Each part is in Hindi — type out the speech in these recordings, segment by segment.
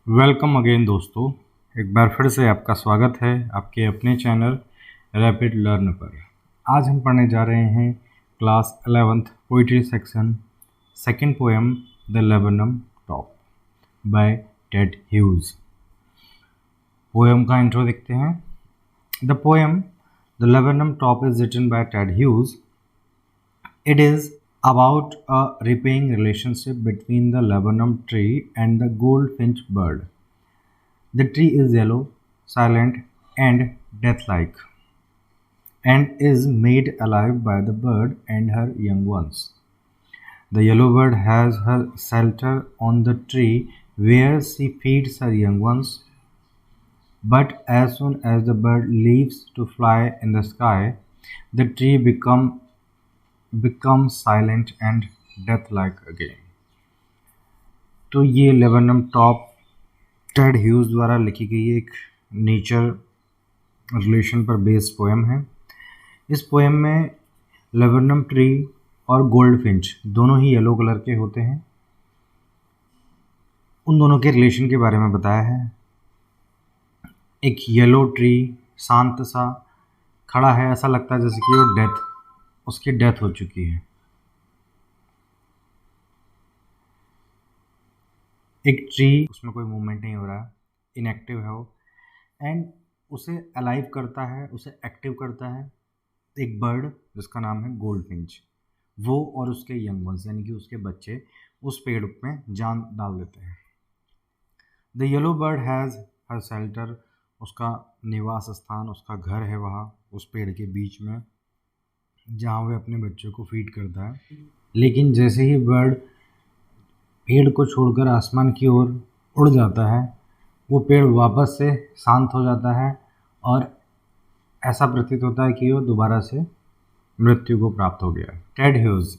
वेलकम अगेन दोस्तों। एक बार फिर से आपका स्वागत है आपके अपने चैनल रैपिड लर्न पर। आज हम पढ़ने जा रहे हैं class 11th poetry section second poem the laburnum top by Ted Hughes. Poem का इंट्रो देखते हैं। The poem the laburnum top is written by Ted Hughes. It is about a repaying relationship between the laburnum tree and the goldfinch bird. The tree is yellow, silent, and death-like, and is made alive by the bird and her young ones. The yellow bird has her shelter on the tree where she feeds her young ones, but as soon as the bird leaves to fly in the sky, the tree becomes silent and death-like again. तो ये लेबनम टॉप टेड ह्यूज द्वारा लिखी गई एक नेचर रिलेशन पर बेस्ड पोएम है। इस पोएम में लेबनम ट्री और गोल्ड फिंच दोनों ही येलो कलर के होते हैं। उन दोनों के रिलेशन के बारे में बताया है। एक येलो ट्री शांत सा खड़ा है, ऐसा लगता है जैसे कि उसकी डेथ हो चुकी है। एक ट्री, उसमें कोई मूवमेंट नहीं हो रहा है, इनएक्टिव है वो, एंड उसे अलाइव करता है, उसे एक्टिव करता है एक बर्ड जिसका नाम है गोल्ड फिंच। वो और उसके यंग वंस यानी कि उसके बच्चे उस पेड़ में जान डाल देते हैं। The yellow bird has her shelter, उसका निवास स्थान, उसका घर है वहाँ उस पेड़ के बीच में जहाँ वह अपने बच्चों को फीड करता है। लेकिन जैसे ही बर्ड पेड़ को छोड़कर आसमान की ओर उड़ जाता है, वो पेड़ वापस से शांत हो जाता है और ऐसा प्रतीत होता है कि वो दोबारा से मृत्यु को प्राप्त हो गया। Ted Hughes,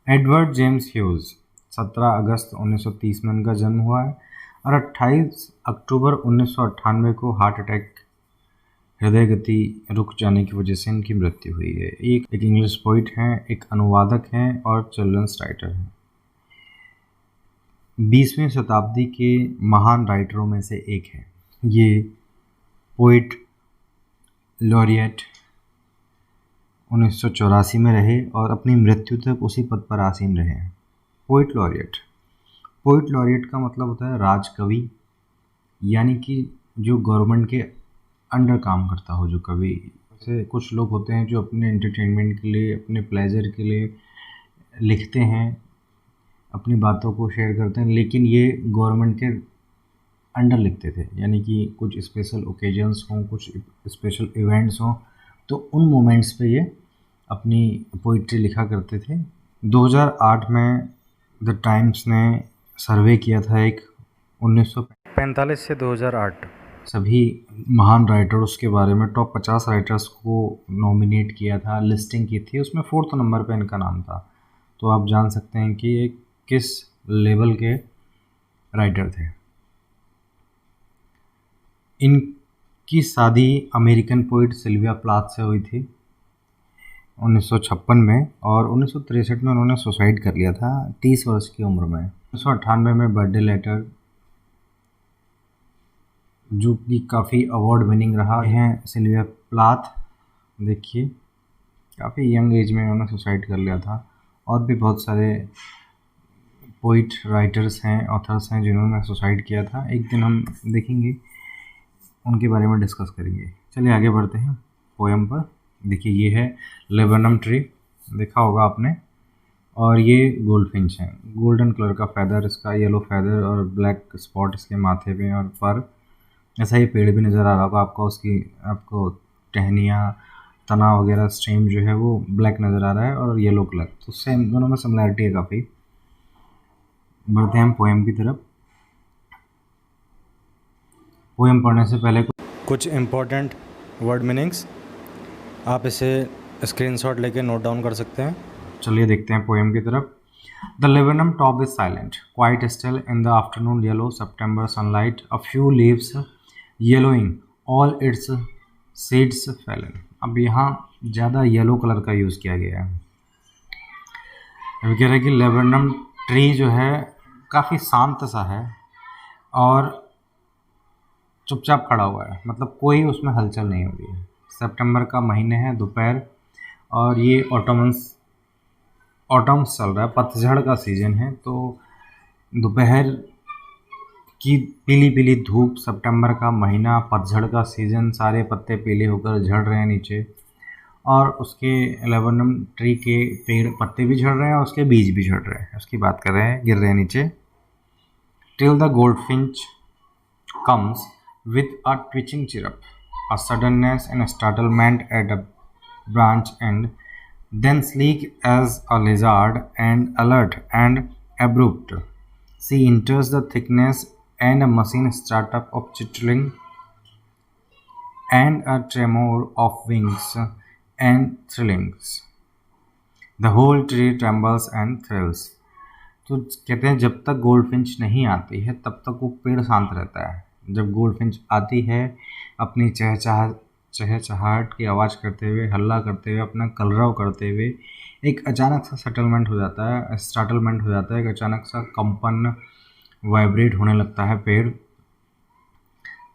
Edward James huge 17 अगस्त 1930 में उनका जन्म हुआ है और 28 अक्टूबर 1998 को हार्ट अटैक, हृदय गति रुक जाने की वजह से इनकी मृत्यु हुई है। एक इंग्लिश पोइट हैं, एक अनुवादक हैं और चिल्ड्रंस राइटर हैं। 20वीं शताब्दी के महान राइटरों में से एक है। ये पोइट लॉरिएट 1984 में रहे और अपनी मृत्यु तक उसी पद पर आसीन रहे हैं। पोइट लॉरिएट का मतलब होता है राजकवि, यानी कि जो गवर्नमेंट के अंडर काम करता हो, जो कवि। जैसे कुछ लोग होते हैं जो अपने एंटरटेनमेंट के लिए, अपने प्लेजर के लिए लिखते हैं, अपनी बातों को शेयर करते हैं, लेकिन ये गवर्नमेंट के अंडर लिखते थे, यानी कि कुछ स्पेशल ओकेजन्स हों, कुछ स्पेशल इवेंट्स हों, तो उन मोमेंट्स पे ये अपनी पोइट्री लिखा करते थे। 2008 में द टाइम्स ने सर्वे किया था, एक 1945 से 2008 सभी महान राइटर्स के बारे में टॉप 50 राइटर्स को नॉमिनेट किया था, लिस्टिंग की थी, उसमें 4th नंबर पे इनका नाम था। तो आप जान सकते हैं कि ये किस लेवल के राइटर थे। इनकी शादी अमेरिकन पोइट सिल्विया प्लाथ से हुई थी 1956 में, और 1963 में उन्होंने सुसाइड कर लिया था 30 वर्ष की उम्र में। 1998 में बर्थडे लेटर, जो कि काफ़ी अवार्ड विनिंग रहा है। सिल्विया प्लाथ देखिए, काफ़ी यंग एज में उन्होंने सुसाइड कर लिया था। और भी बहुत सारे पोइट राइटर्स हैं, ऑथर्स हैं जिन्होंने सुसाइड किया था। एक दिन हम देखेंगे, उनके बारे में डिस्कस करेंगे। चलिए आगे बढ़ते हैं पोएम पर। देखिए, ये है लेबनम ट्री, देखा होगा आपने, और ये गोल्ड फिंच है। गोल्डन कलर का फैदर इसका, येलो फैदर और ब्लैक स्पॉट इसके माथे पे और पर। ऐसा ही पेड़ भी नज़र आ रहा होगा आपको, आपको टहनियाँ, तना वगैरह, स्टेम जो है वो ब्लैक नज़र आ रहा है और येलो कलर, तो सेम, दोनों में सिमिलैरिटी है काफ़ी। बढ़ते हैं हम पोएम की तरफ। पोएम पढ़ने से पहले कुछ इम्पोर्टेंट वर्ड मीनिंग्स आप इसे स्क्रीनशॉट लेके नोट डाउन कर सकते हैं। चलिए देखते हैं पोएम की तरफ। The laburnum top is silent, quite still in the afternoon yellow September sunlight, a few leaves yellowing, all its seeds fallen। अब यहाँ ज़्यादा येलो कलर का यूज़ किया गया है। अब कह रहे हैं कि लेबनम ट्री जो है काफ़ी शांत सा है और चुपचाप खड़ा हुआ है, मतलब कोई उसमें हलचल नहीं हो रही है। सितंबर का महीने है, दोपहर, और ये ऑटम्स चल रहा है, पतझड़ का सीज़न है। तो दोपहर की पीली पीली धूप, सितंबर का महीना, पतझड़ का सीज़न, सारे पत्ते पीले होकर झड़ रहे हैं नीचे, और उसके लेबनम ट्री के पेड़ पत्ते भी झड़ रहे हैं और उसके बीज भी झड़ रहे हैं, उसकी बात कर रहे हैं, गिर रहे हैं नीचे। Till the goldfinch comes with a twitching chirp, a suddenness and a startlement at a branch end, then sleek as a lizard and alert and abrupt. She enters the thickness and a machine startup of chittering and a tremor of wings and thrillings. The whole tree trembles and thrills. तो कहते हैं जब तक गोल्डफिंच नहीं आती है तब तक वो पेड़ शांत रहता है। जब गोल्डफिंच आती है अपनी चहचहाहट की आवाज़ करते हुए, हल्ला करते हुए, अपना कलरव करते हुए, एक अचानक सा स्टार्टलमेंट हो जाता है, एक अचानक सा कंपन वाइब्रेट होने लगता है पेड़।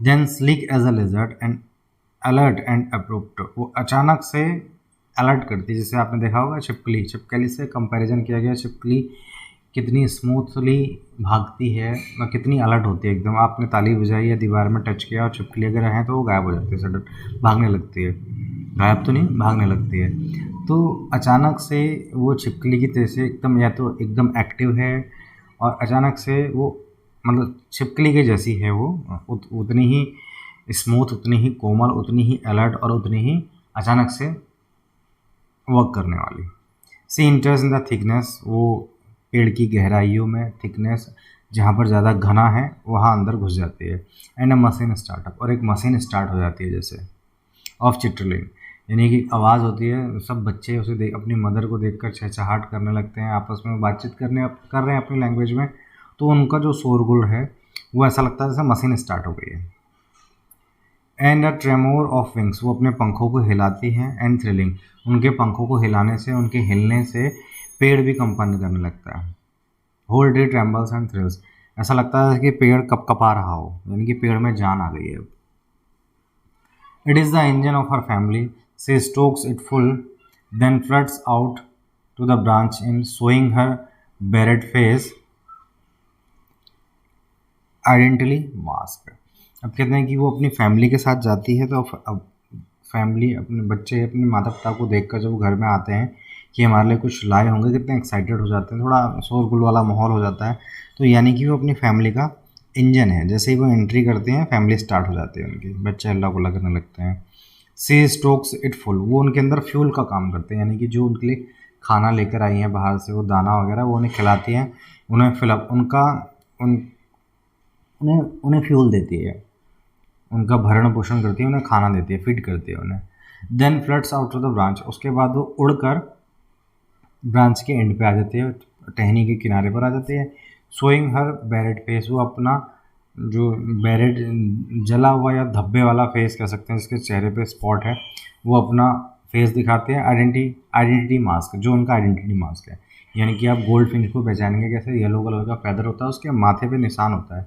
Then sleek as a lizard and alert and abrupt, वो अचानक से अलर्ट करती है। जैसे आपने देखा होगा छिपकली से कंपैरिजन किया गया। छिपकली कितनी स्मूथली भागती है और कितनी अलर्ट होती है एकदम। आपने ताली बजाई या दीवार में टच किया और छिपकली अगर है तो वो गायब हो जाती है, सडन भागने लगती है। गायब तो नहीं, भागने लगती है। तो अचानक से वो छिपकली की तरह से एकदम, या तो एकदम एक्टिव है, और अचानक से वो मतलब छिपकली के जैसी है वो, उतनी ही स्मूथ, उतनी ही कोमल, उतनी ही अलर्ट और उतनी ही अचानक से वर्क करने वाली। सी इंटर्स इन द थिकनेस, वो पेड़ की गहराइयों में, थिकनेस जहाँ पर ज़्यादा घना है वहाँ अंदर घुस जाती है। एंड अ मशीन स्टार्टअप, और एक मशीन स्टार्ट हो जाती है जैसे ऑफ चिट्रलिंग, यानी कि आवाज़ होती है। सब बच्चे उसे देख, अपनी मदर को देखकर चहचहाहट करने लगते हैं, आपस में बातचीत कर रहे हैं अपनी लैंग्वेज में। तो उनका जो शोरगुल है वो ऐसा लगता है जैसे मशीन स्टार्ट हो गई है। And a tremor of wings, वो अपने पंखों को हिलाती हैं। एंड थ्रिलिंग, उनके पंखों को हिलाने से, उनके हिलने से पेड़ भी कंपन करने लगता है। Whole tree trembles and thrills, ऐसा लगता है कि पेड़ कपकपा रहा हो, यानी कि पेड़ में जान आ गई है। It is the engine of her family, she stokes it full, then floods out to the branch in showing her barred face identity mask. अब कहते हैं कि वो अपनी फैमिली के साथ जाती है, तो अब फैमिली, अपने बच्चे अपने माता पिता को देखकर जब वो घर में आते हैं कि हमारे लिए कुछ लाए होंगे, कितने एक्साइटेड हो जाते हैं, थोड़ा शोरगुल वाला माहौल हो जाता है। तो यानी कि वो अपनी फैमिली का इंजन है। जैसे ही वो एंट्री करते हैं फैमिली स्टार्ट हो जाती है उनकी, बच्चे अल्लाह को लगने लगते हैं। सी स्टोक्स इट फुल, वो उनके अंदर फ्यूल का काम करते हैं, यानी कि जो उनके लिए खाना लेकर आई हैं बाहर से, वो दाना वगैरह वो उन्हें खिलाती हैं, उन्हें फिलअप उन्हें फ्यूल देती है, उनका भरण पोषण करती है, उन्हें खाना देती है, फीड करती है उन्हें। Then floods out to the branch, उसके बाद वो उड़कर ब्रांच के एंड पे आ जाती है, टहनी के किनारे पर आ जाती है। शोइंग हर बैरेड फेस, वो अपना जो बैरेड जला हुआ या धब्बे वाला फेस कह सकते हैं, जिसके चेहरे पे स्पॉट है, वो अपना फेस दिखाते हैं। आइडेंटिटी मास्क, जो उनका आइडेंटिटी मास्क है, यानी कि आप गोल्ड फिंच को पहचानेंगे कैसे, येलो कलर का फैदर होता है, उसके माथे पे निशान होता है,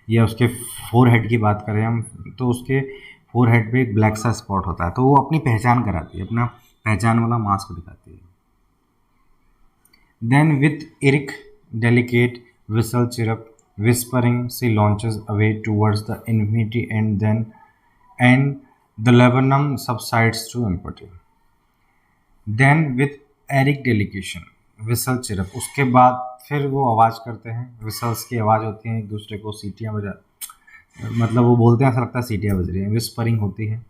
या उसके फोरहेड की बात करें हम तो उसके फोरहेड पे एक ब्लैक सा स्पॉट होता है। तो वो अपनी पहचान कराती है, अपना पहचान वाला मास्क दिखाती है। Then with eerie delicate whistle chirp whispering she launches away towards the infinity, and the laburnum subsides to empty. Then with eric delegation whistle chirp, उसके बाद फिर वो आवाज़ करते हैं, whistles की आवाज़ होती है, एक दूसरे को सीटियाँ बजा, मतलब वो बोलते हैं, ऐसा लगता है सीटियाँ बज रही हैं, विस्परिंग होती है,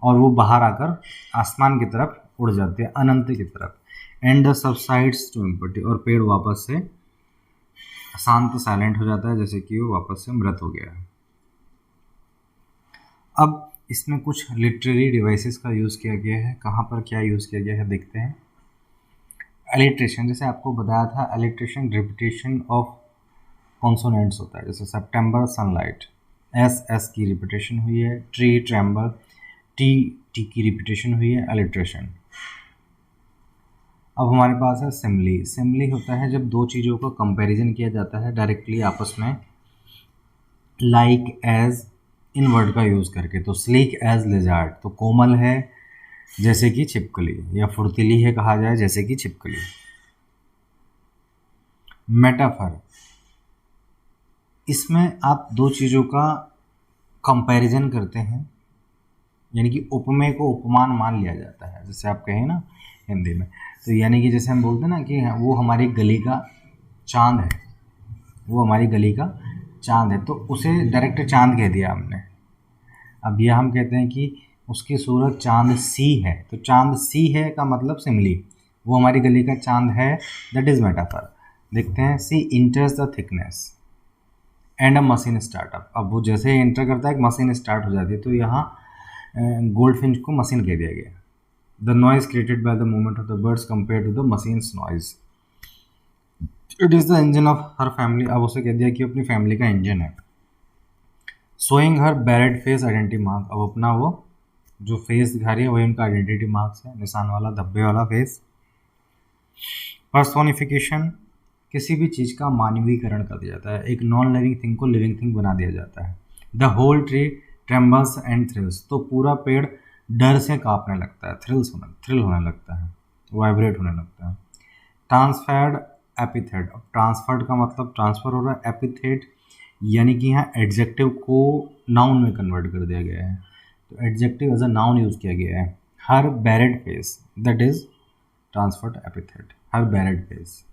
और वो बाहर आकर आसमान की तरफ उड़ जाती है, अनंत की तरफ। And the subsides to empty, और पेड़ वापस से शांत, साइलेंट हो जाता है, जैसे कि वो वापस से मृत हो गया है। अब इसमें कुछ लिटरेरी डिवाइसेस का यूज़ किया गया है, कहाँ पर क्या यूज़ किया गया है देखते हैं। एलिट्रेशन, जैसे आपको बताया था, एलिट्रेशन रिपीटेशन ऑफ कॉन्सोनेंट्स होता है। जैसे सितंबर सनलाइट, एस की रिपीटेशन हुई है, ट्री ट्रेम्बल, टी की रिपीटेशन हुई है, एलिट्रेशन। अब हमारे पास है सिमली होता है जब दो चीज़ों का कंपैरिजन किया जाता है डायरेक्टली आपस में, लाइक एज इन वर्ड का यूज़ करके। तो स्लीक एज लिजार्ड, तो कोमल है जैसे कि छिपकली, या फुर्तीली है कहा जाए जैसे कि छिपकली। मेटाफर, इसमें आप दो चीज़ों का कंपैरिजन करते हैं, यानी कि उपमेय को उपमान मान लिया जाता है, जैसे आप कहें ना हिंदी में। तो यानी कि जैसे हम बोलते हैं ना कि वो हमारी गली का चांद है, वो हमारी गली का चांद है, तो उसे डायरेक्ट चांद कह दिया हमने। अब यह हम कहते हैं कि उसकी सूरत चांद सी है, तो चांद सी है का मतलब सिमली, वो हमारी गली का चांद है, दैट इज मेटाफर। देखते हैं, she enters the thickness and a machine startup. अब वो जैसे ही एंटर करता है एक मशीन स्टार्ट हो जाती है, तो यहाँ गोल्ड फिंच को मशीन कह दिया गया। The noise created by the movement of the birds compare to the machine's noise, it is the engine of her family. अब उसे कह दिया कि अपनी फैमिली का इंजन है। Showing her barred face identity mark, अब अपना वो जो फेस दिखा रही है वही उनका आइडेंटिटी मार्क्स है, निशान वाला धब्बे वाला फेस। पर्सोनिफिकेशन, किसी भी चीज़ का मानवीकरण कर दिया जाता है, एक नॉन लिविंग थिंग को लिविंग थिंग बना दिया जाता है। The whole tree trembles and thrills, तो पूरा पेड़ डर से कांपने लगता है, थ्रिल होने लगता है, वाइब्रेट होने लगता है। ट्रांसफर्ड एपिथेट, अब ट्रांसफर्ड का मतलब ट्रांसफर हो रहा है, एपिथेट यानी कि यहाँ एडजेक्टिव को नाउन में कन्वर्ट कर दिया गया है, तो adjective as a noun use किया गया है। Her barred face, that is transferred epithet, her barred face.